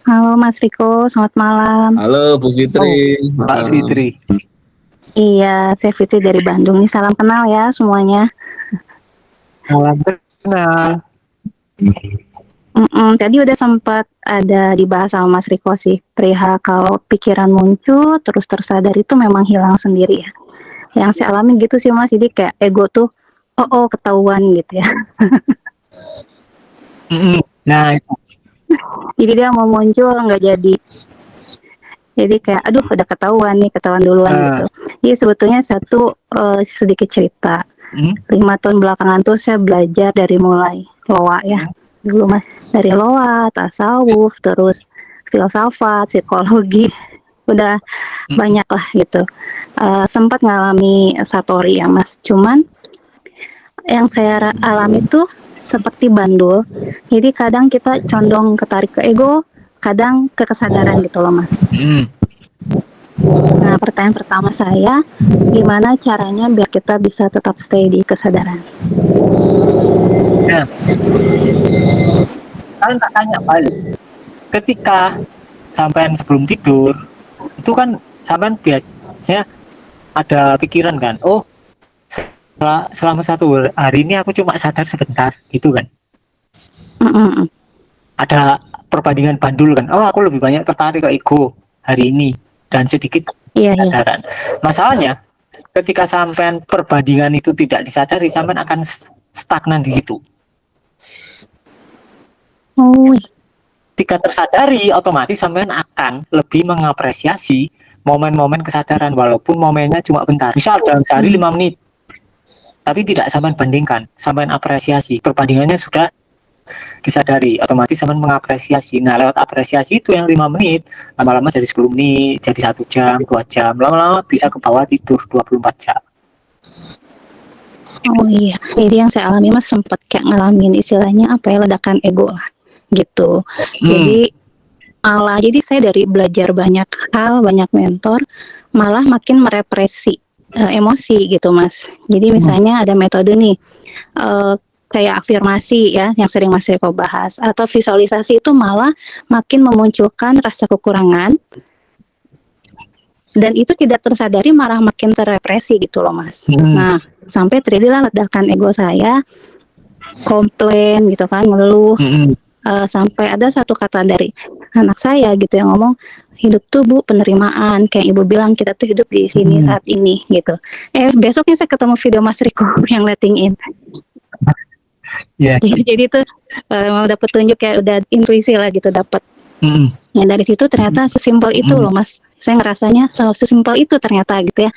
Halo Mas Riko, selamat malam. Halo Bu Fitri, Oh, Mbak malam. Fitri. Iya, saya Fitri dari Bandung nih. Salam kenal ya semuanya. Salam kenal. Tadi udah sempat ada dibahas sama Mas Riko sih, perihal kalau pikiran muncul terus tersadar itu memang hilang sendiri ya. Yang saya alami gitu sih Mas, jadi kayak ego tuh, ketahuan gitu ya. Nah, Jadi dia mau muncul nggak jadi. Jadi kayak, aduh udah ketahuan duluan gitu. Jadi sebetulnya satu sedikit cerita. 5 tahun belakangan tuh saya belajar dari mulai loa ya. Dulu Mas, dari loa, tasawuf, terus filsafat, psikologi, udah banyak lah gitu. Sempat ngalami satori ya Mas. Cuman yang saya alami tuh seperti bandul. Jadi kadang kita condong ketarik ke ego, kadang ke kesadaran gitu loh Mas. Nah, pertanyaan pertama saya, gimana caranya biar kita bisa tetap stay di kesadaran? Nah, kalian tak tanya balik. Ketika sampean sebelum tidur, itu kan sampean biasanya ada pikiran kan, oh selama 1 hari ini aku cuma sadar sebentar, gitu kan. Ada perbandingan bandul kan, oh aku lebih banyak tertarik ke ego hari ini dan sedikit kesadaran. Masalahnya, ketika sampean perbandingan itu tidak disadari, sampean akan stagnan di situ. Ketika tersadari, otomatis sampean akan lebih mengapresiasi momen-momen kesadaran, walaupun momennya cuma bentar. Misal dalam sehari 5 menit, tapi tidak sampean bandingkan, sampean apresiasi. Perbandingannya sudah disadari, otomatis sampean mengapresiasi. Nah, lewat apresiasi itu yang 5 menit, lama-lama jadi 10 menit, jadi 1 jam, 2 jam, lama-lama bisa ke bawah tidur 24 jam. Oh iya, jadi yang saya alami Mas sempat kayak ngalamin istilahnya apa ya, ledakan ego lah gitu. Jadi saya dari belajar banyak hal, banyak mentor, malah makin merepresi emosi gitu Mas. Jadi misalnya ada metode nih, kayak afirmasi ya, yang sering Mas Riko bahas, atau visualisasi itu malah makin memunculkan rasa kekurangan, dan itu tidak tersadari malah makin terrepresi gitu loh Mas. Nah, sampai terjadilah ledakan ego saya, komplain gitu kan, ngeluh, sampai ada satu kata dari anak saya gitu yang ngomong, hidup tuh Bu penerimaan, kayak Ibu bilang kita tuh hidup di sini saat ini gitu. Besoknya saya ketemu video Mas Riko yang letting in. Jadi tuh mau dapet tunjuk kayak udah intuisi lah gitu dapat. Yang dari situ ternyata sesimpel itu loh Mas. Saya ngerasanya sesimpel itu ternyata gitu ya.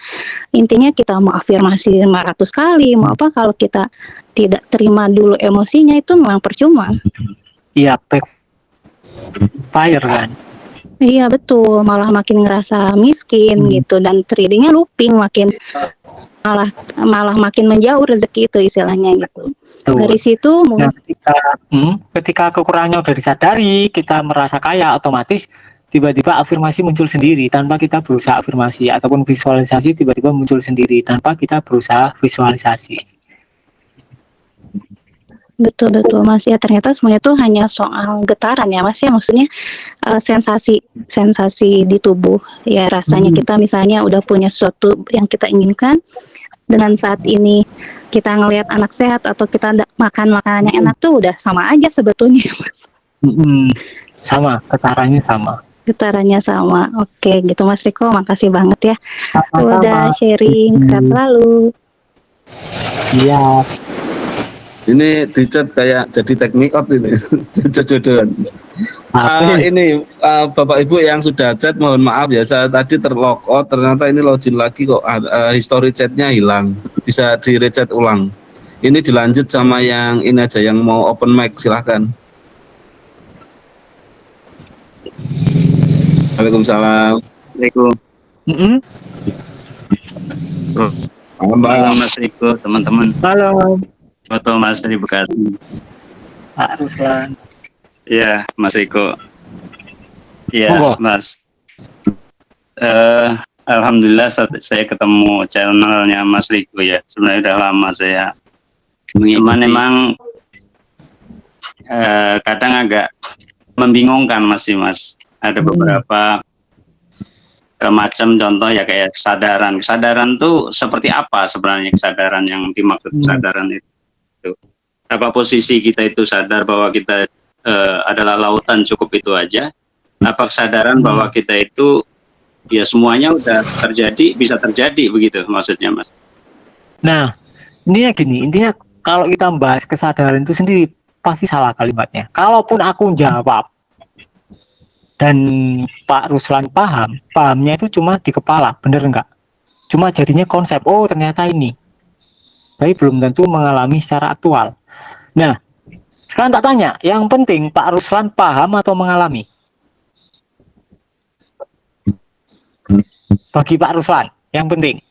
Intinya kita mau afirmasi 500 kali, mau apa, kalau kita tidak terima dulu emosinya itu memang percuma. Iya, backfire kan. Iya betul, malah makin ngerasa miskin gitu, dan tradingnya looping, malah makin menjauh rezeki itu istilahnya gitu. Dari situ ketika kekurangannya udah disadari, kita merasa kaya, otomatis tiba-tiba afirmasi muncul sendiri tanpa kita berusaha afirmasi, ataupun visualisasi tiba-tiba muncul sendiri tanpa kita berusaha visualisasi. Betul Mas ya, ternyata semuanya tuh hanya soal getaran ya Mas ya, maksudnya sensasi di tubuh ya, rasanya kita misalnya udah punya sesuatu yang kita inginkan, dengan saat ini kita ngelihat anak sehat atau kita makan makanan yang enak tuh udah sama aja sebetulnya Mas. Sama, getarannya sama. Oke gitu Mas Riko, makasih banget ya udah sharing. Sehat selalu. Iya. Ini di chat kayak jadi teknik out ini, jodohan. Ini Bapak Ibu yang sudah chat, mohon maaf ya, saya tadi terlog out, ternyata ini login lagi kok, history chatnya hilang, bisa di reset ulang. Ini dilanjut sama yang ini aja, yang mau open mic silahkan. Waalaikumsalam. Halo Mas Riko, teman-teman. Halo. Foto Mas dari Bekasi. Pak Ruslan. Iya, Mas Riko. Iya, Mas. Alhamdulillah saya ketemu channelnya Mas Riko ya. Sebenarnya udah lama saya. Cuman memang kadang agak membingungkan masih Mas. Ada beberapa macam contoh ya kayak kesadaran. Kesadaran tuh seperti apa sebenarnya kesadaran yang dimaksud kesadaran itu? Apa posisi kita itu sadar bahwa kita adalah lautan cukup itu aja? Apa kesadaran bahwa kita itu ya semuanya udah terjadi, bisa terjadi begitu maksudnya Mas? Nah, intinya gini, intinya kalau kita bahas kesadaran itu sendiri pasti salah kalimatnya. Kalaupun aku jawab dan Pak Ruslan pahamnya itu cuma di kepala, bener nggak? Cuma jadinya konsep, oh ternyata ini. Tapi belum tentu mengalami secara aktual. Nah, sekarang tak tanya, yang penting Pak Ruslan paham atau mengalami? Bagi Pak Ruslan, yang penting.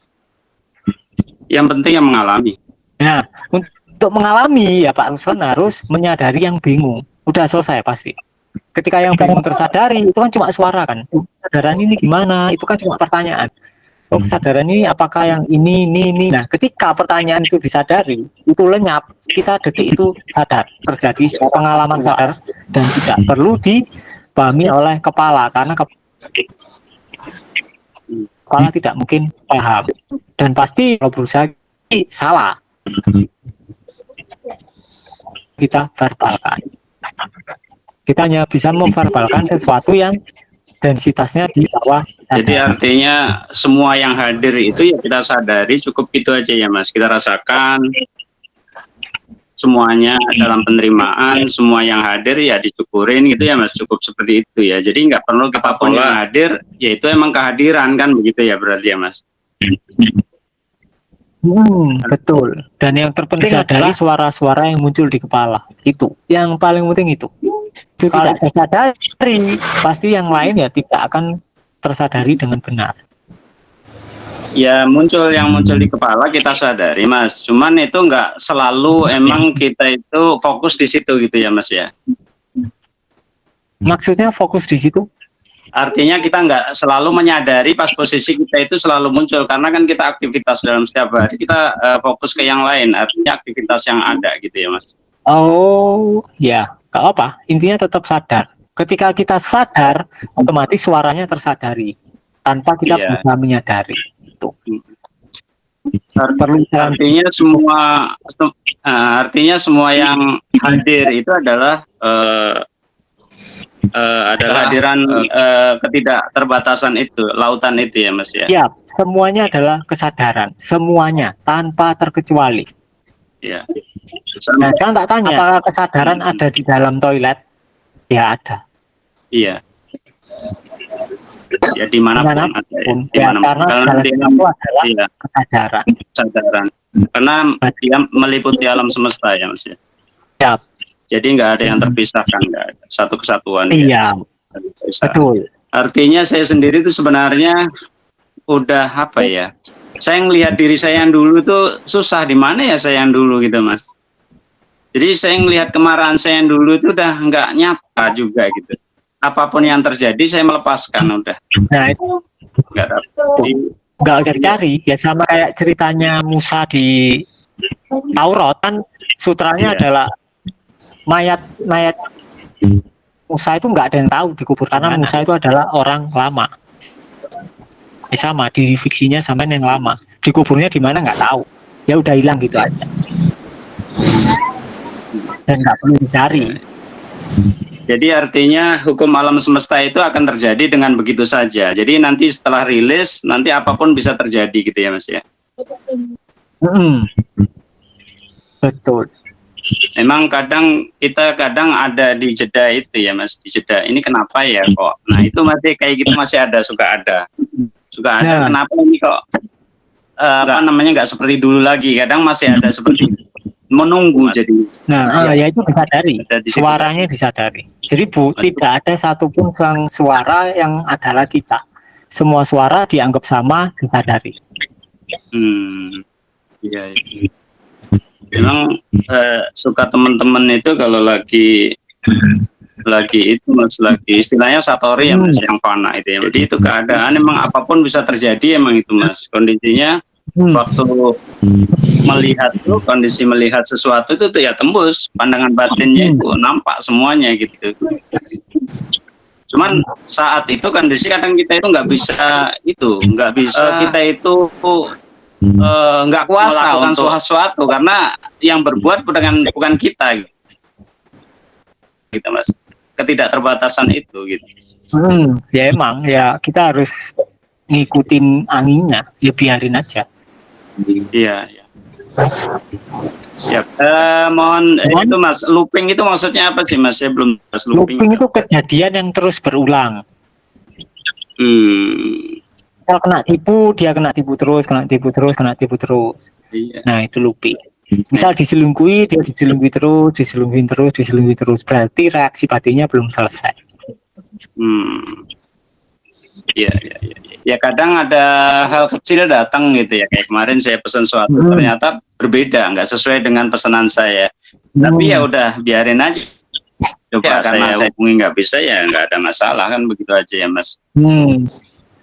Yang penting yang mengalami. Nah, untuk mengalami ya Pak Ruslan harus menyadari yang bingung. Udah selesai pasti. Ketika yang bingung tersadari, itu kan cuma suara kan. Kesadaran ini gimana? Itu kan cuma pertanyaan. Oh, kesadaran ini apakah yang ini. Nah, ketika pertanyaan itu disadari, itu lenyap, kita detik itu sadar. Terjadi pengalaman sadar dan tidak perlu dipahami oleh kepala karena kepala tidak mungkin paham. Dan pasti kalau berusaha salah. Kita verbalkan. Kita hanya bisa memverbalkan sesuatu yang densitasnya di bawah sadar. Jadi artinya semua yang hadir itu ya kita sadari, cukup itu aja ya Mas. Kita rasakan semuanya dalam penerimaan, semua yang hadir ya disyukurin gitu ya Mas. Cukup seperti itu ya. Jadi nggak perlu apapun yang hadir, yaitu emang kehadiran kan begitu ya berarti ya Mas. Betul. Dan yang terpenting adalah suara-suara yang muncul di kepala. Itu yang paling penting itu. Kalau tidak disadari, pasti yang lain ya tidak akan tersadari dengan benar. Ya yang muncul di kepala kita sadari Mas. Cuman itu nggak selalu emang kita itu fokus di situ gitu ya Mas ya. Maksudnya fokus di situ? Artinya kita nggak selalu menyadari pas posisi kita itu selalu muncul, karena kan kita aktivitas dalam setiap hari, kita fokus ke yang lain, artinya aktivitas yang ada gitu ya Mas. Oh ya, gak apa, intinya tetap sadar. Ketika kita sadar, otomatis suaranya tersadari tanpa kita bisa menyadari itu. Perlu artinya semua yang hadir itu adalah hadiran ketidakterbatasan itu, lautan itu ya Mas ya. Ya, semuanya adalah kesadaran, semuanya tanpa terkecuali. Ya. Nah, kan tak tanya, apakah kesadaran ada di dalam toilet? Ya ada. Iya. Ya dimanapun ada. Ya, karena segala sesuatu adalah kesadaran. Kesadaran. Karena dia meliputi alam semesta ya Mas ya. Ya. Jadi nggak ada yang terpisahkan, nggak ada satu kesatuan. Iya. Ya. Betul. Artinya saya sendiri itu sebenarnya udah apa ya? Saya ngelihat diri saya yang dulu tuh susah, di mana ya saya yang dulu gitu Mas. Jadi saya ngelihat kemarahan saya yang dulu itu udah nggak nyata juga gitu. Apapun yang terjadi saya melepaskan udah. Nah itu nggak usah dicari ya, sama kayak ceritanya Musa di Taurat kan, sutranya adalah mayat Musa itu nggak ada yang tahu dikubur karena Musa itu adalah orang lama. Sama di fiksinya sama yang lama, dikuburnya di mana nggak tahu, ya udah hilang gitu aja dan nggak perlu dicari. Jadi artinya hukum alam semesta itu akan terjadi dengan begitu saja. Jadi nanti setelah rilis nanti apapun bisa terjadi gitu ya Mas ya. Betul. Memang kita kadang ada di jeda itu ya Mas, di jeda ini kenapa ya kok. Nah itu masih kayak gitu, masih ada, suka ada. Kenapa ini kok nggak seperti dulu lagi, kadang masih ada seperti menunggu. Jadi ya itu disadari, suaranya disadari. Jadi tidak ada satupun suara yang adalah kita, semua suara dianggap sama, disadari. Iya. Memang suka teman-teman itu kalau lagi itu Mas, lagi istilahnya satori ya Mas, yang fana itu ya. Jadi itu keadaan emang apapun bisa terjadi emang itu Mas. Kondisinya waktu melihat tuh, kondisi melihat sesuatu itu tuh ya tembus, pandangan batinnya itu nampak semuanya gitu. Cuman saat itu kondisi kadang kita itu nggak bisa kita itu nggak kuasa untuk sesuatu karena yang berbuat bukan kita gitu Mas, ketidakterbatasan itu gitu. Ya emang ya kita harus ngikutin anginnya, ya biarin aja. Iya. Siap. Mohon itu Mas, looping itu maksudnya apa sih Mas? Saya belum bahas looping. Looping itu kejadian yang terus berulang. Misal kena tipu, dia kena tipu terus, kena tipu terus, kena tipu terus. Iya. Nah itu looping. Misal diselingkuhi, dia diselingkuhi terus, diselingkuhi terus. Berarti reaksi batinnya belum selesai. Iya. Ya kadang ada hal kecil datang gitu ya. Kayak kemarin saya pesan sesuatu ternyata berbeda, nggak sesuai dengan pesanan saya. Tapi ya udah biarin aja. Coba karena saya hubungi nggak bisa ya nggak ada masalah kan begitu aja ya Mas.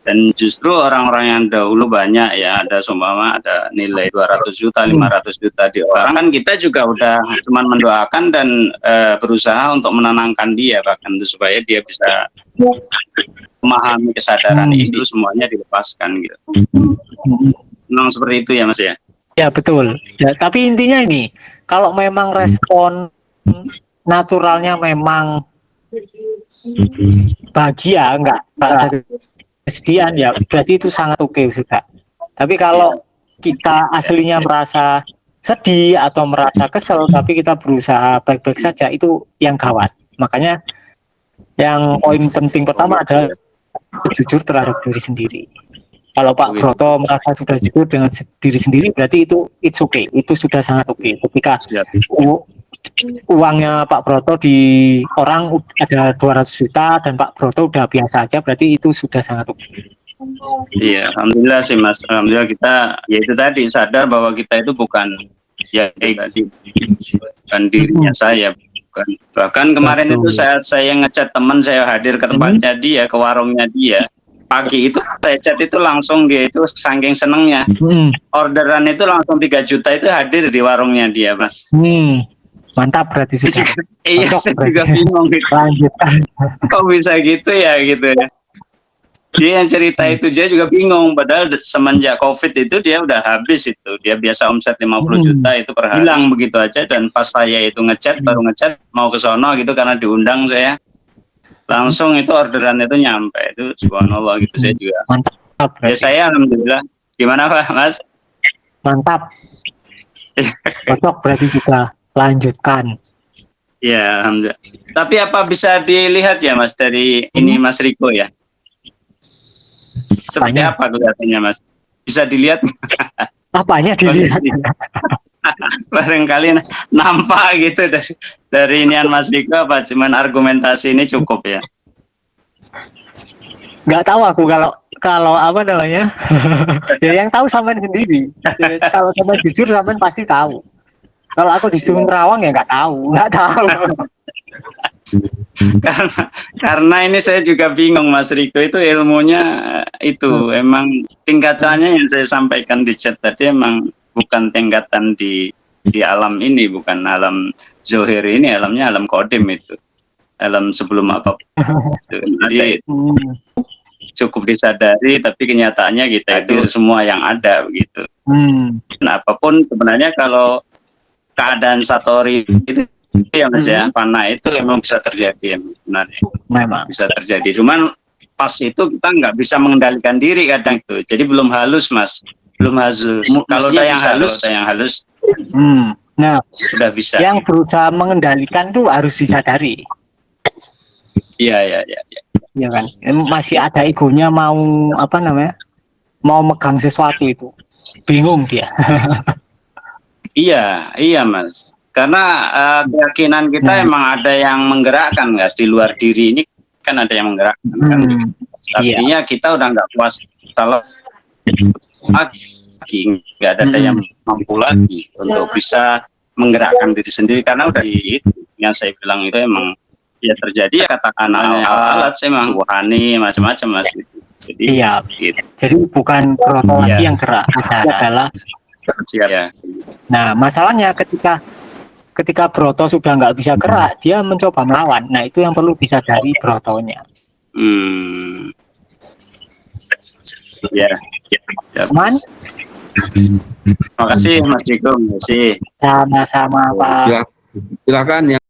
Dan justru orang-orang yang dahulu banyak ya, ada seumpama ada nilai 200 juta, 500 juta di orang, kan kita juga udah cuman mendoakan dan berusaha untuk menenangkan dia bahkan supaya dia bisa memahami kesadaran itu semuanya dilepaskan gitu. Memang seperti itu ya Mas ya? Ya betul. Ya, tapi intinya ini, kalau memang respon naturalnya memang bahagia, enggak ada kesedihan ya, berarti itu sangat oke sudah. Tapi kalau kita aslinya merasa sedih atau merasa kesel, tapi kita berusaha baik-baik saja, itu yang gawat. Makanya yang poin penting pertama adalah jujur terhadap diri sendiri. Kalau Pak Broto merasa sudah jujur dengan diri sendiri, berarti itu it's okay, itu sudah sangat oke. Ketika uangnya Pak Broto di orang ada 200 juta dan Pak Broto udah biasa aja, berarti itu sudah sangat oke. Iya, alhamdulillah sih Mas. Alhamdulillah kita ya itu tadi sadar bahwa kita itu bukan dirinya saya. Bahkan kemarin itu saya ngechat teman, saya hadir ke tempatnya dia, ke warungnya dia. Pagi itu saya chat itu langsung dia itu saking senengnya. Orderan itu langsung 3 juta itu hadir di warungnya dia Mas. Mantap berarti sudah. Iya, saya juga bingung gitu. Kok bisa gitu ya gitu ya. Dia yang cerita itu dia juga bingung, padahal semenjak COVID itu dia udah habis itu. Dia biasa omset 50 juta itu per hari. Hilang begitu aja, dan pas saya itu baru ngechat mau ke sono gitu karena diundang saya. Langsung itu orderan itu nyampe. Itu subhanallah gitu saya juga. Mantap. Ya saya alhamdulillah. Gimana Pak Mas? Mantap. Cocok berarti juga. Lanjutkan. Ya, alhamdulillah. Tapi apa bisa dilihat ya Mas dari ini Mas Riko ya? Seperti apa kelihatannya Mas? Bisa dilihat? Apanya dilihat? Barangkali nampak gitu dari inian Mas Riko, apa cuman argumentasi ini cukup ya? Nggak tahu aku kalau apa namanya. Ya yang tahu sampean sendiri. Ya, kalau sampean jujur sampean pasti tahu. Kalau aku disuruh nerawang ya nggak tahu. karena ini saya juga bingung Mas Riko itu ilmunya itu emang tingkatannya yang saya sampaikan di chat tadi emang bukan tingkatan di alam ini, bukan alam zohir ini, alamnya alam kodim itu, alam sebelum apa. Jadi cukup disadari, tapi kenyataannya kita itu semua yang ada begitu. Nah, apapun sebenarnya kalau keadaan satori itu ya Mas ya, panah itu memang bisa terjadi sebenarnya. Memang bisa terjadi. Cuman pas itu kita nggak bisa mengendalikan diri kadang itu. Jadi belum halus Mas, belum halus. Kalau udah yang halus, nah sudah bisa. Yang berusaha mengendalikan tuh harus disadari. Iya. Ya kan, masih ada egonya mau apa namanya, mau megang sesuatu itu, bingung dia. Iya Mas. Karena keyakinan kita emang ada yang menggerakkan, guys, di luar diri ini kan ada yang menggerakkan. Kan? Artinya kita udah nggak puas kalau lagi nggak ada yang mampu lagi untuk bisa menggerakkan diri sendiri, karena udah itu yang saya bilang itu emang ya terjadi ya katakan alat emang suhani macam-macam Mas. Jadi gitu. Jadi bukan Broto lagi yang gerak, adalah Nah masalahnya ketika Broto sudah nggak bisa gerak, dia mencoba melawan. Nah itu yang perlu disadari Brotonya. Ya. Aman? Terima kasih Mas Ciko. Terima kasih. Sama-sama Pak. Silakan ya.